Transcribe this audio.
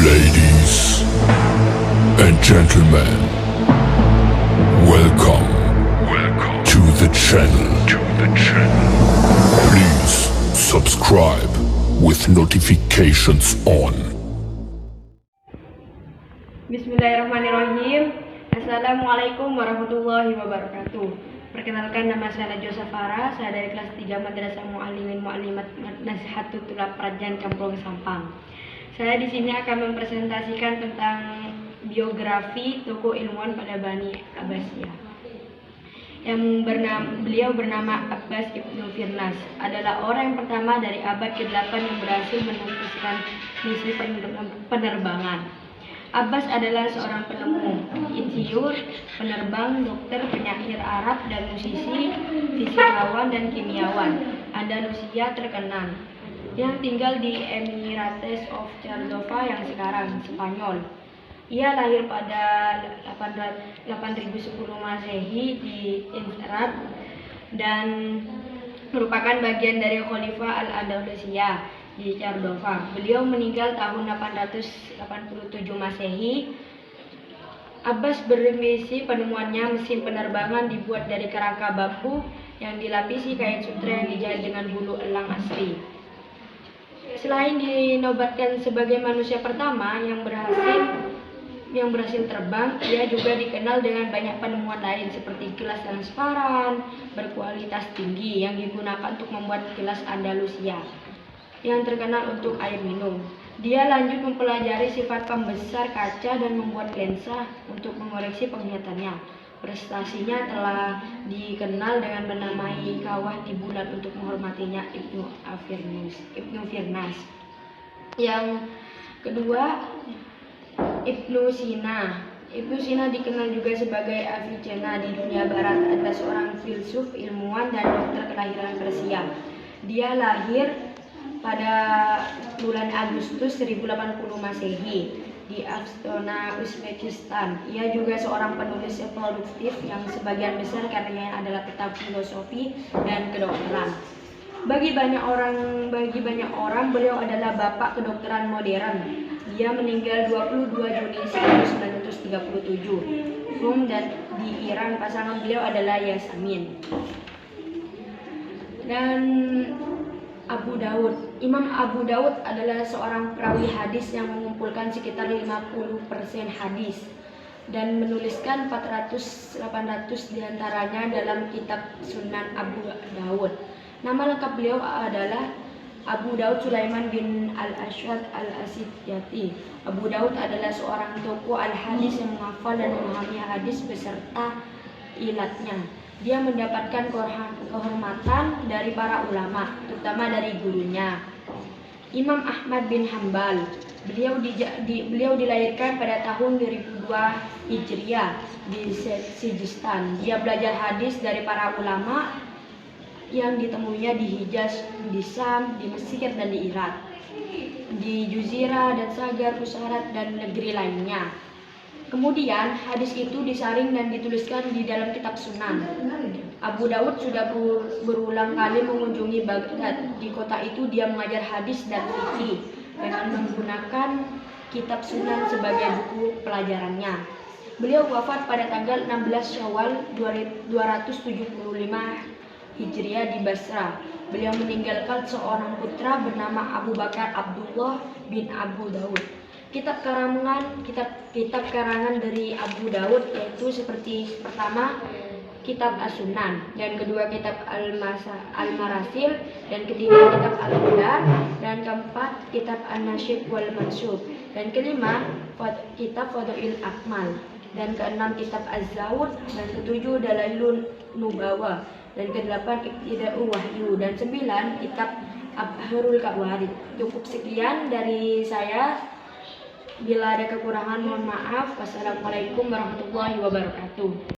Ladies and gentlemen, welcome to the channel. Please subscribe with notifications on. Bismillahirrahmanirrahim. Assalamualaikum warahmatullahi wabarakatuh. Perkenalkan, nama saya Najwa Safara. Saya dari kelas 3 Madrasah Muallimin Muallimat Nasihatul Tulab Prajan Kampung Sampang. Saya di sini akan mempresentasikan tentang biografi tokoh ilmuwan pada Bani Abbasiyah. Beliau bernama Abbas Ibnu Firnas, adalah orang yang pertama dari abad ke-8 yang berhasil memutuskan misi penerbangan. Abbas adalah seorang penemu, insinyur, penerbang, dokter, penyair Arab, dan musisi, fisikawan dan kimiawan Andalusia terkenal yang tinggal di Emirates of Córdoba yang sekarang Spanyol. Ia lahir pada 8010 Masehi di Innsbruck dan merupakan bagian dari Khalifah Al-Andalusia di Córdoba. Beliau meninggal tahun 887 Masehi. Abbas bermisi penemuannya mesin penerbangan dibuat dari kerangka bambu yang dilapisi kain sutra yang dijahit dengan bulu elang asli. Selain dinobatkan sebagai manusia pertama yang berhasil terbang, ia juga dikenal dengan banyak penemuan lain seperti gelas transparan berkualitas tinggi yang digunakan untuk membuat gelas Andalusia yang terkenal untuk air minum. Dia lanjut mempelajari sifat pembesar kaca dan membuat lensa untuk mengoreksi penglihatannya. Prestasinya telah dikenal dengan menamai kawah di bulan untuk menghormatinya Ibnu Firnas. Yang kedua, Ibnu Sina. Ibnu Sina dikenal juga sebagai Avicenna di dunia barat, adalah seorang filsuf, ilmuwan, dan dokter kelahiran Persia. Dia lahir pada bulan Agustus 1080 Masehi di Astana, Uzbekistan. Ia juga seorang penulis yang produktif yang sebagian besar karyanya adalah tentang filosofi dan kedokteran. Bagi banyak orang beliau adalah bapak kedokteran modern. Dia meninggal 22 Juni 1937. Dan di Iran pasangan beliau adalah Yasamin. Dan Abu Daud. Imam Abu Daud adalah seorang perawi hadis yang mengumpulkan sekitar 50% hadis dan menuliskan 400-800 diantaranya dalam kitab Sunan Abu Daud. Nama lengkap beliau adalah Abu Daud Sulaiman bin Al-Ashwad Al-Asidyati. Abu Daud adalah seorang tokoh al-hadis yang menghafal dan memahami hadis beserta ilatnya. Dia mendapatkan kehormatan dari para ulama, terutama dari gurunya. Imam Ahmad bin Hambal. Beliau dilahirkan pada tahun 2002 Hijriah di Sijistan. Dia belajar hadis dari para ulama yang ditemuinya di Hijaz, di Syam, di Mesir, dan di Irak, di Juzirah dan Sagar, Usharat, dan negeri lainnya. Kemudian hadis itu disaring dan dituliskan di dalam kitab Sunan. Abu Daud sudah berulang kali mengunjungi Baghdad. Di kota itu dia mengajar hadis dan fikih dengan menggunakan kitab Sunan sebagai buku pelajarannya. Beliau wafat pada tanggal 16 Syawal 275 Hijriah di Basra. Beliau meninggalkan seorang putra bernama Abu Bakar Abdullah bin Abu Daud. Kitab karangan dari Abu Daud yaitu seperti pertama kitab As-Sunan, dan kedua kitab Al-Marasil, dan ketiga kitab Al-Qadar, dan keempat kitab An-Nasyib wal Mansub, dan kelima kitab Fadhail Akmal, dan keenam kitab Az-Zawud, dan ketujuh Dalailun Nubawa, dan kedelapan Ibtida'u Wahyu, dan 9 kitab Abharul Kawarid. Cukup sekian dari saya. Bila ada kekurangan mohon maaf. Wassalamualaikum warahmatullahi wabarakatuh.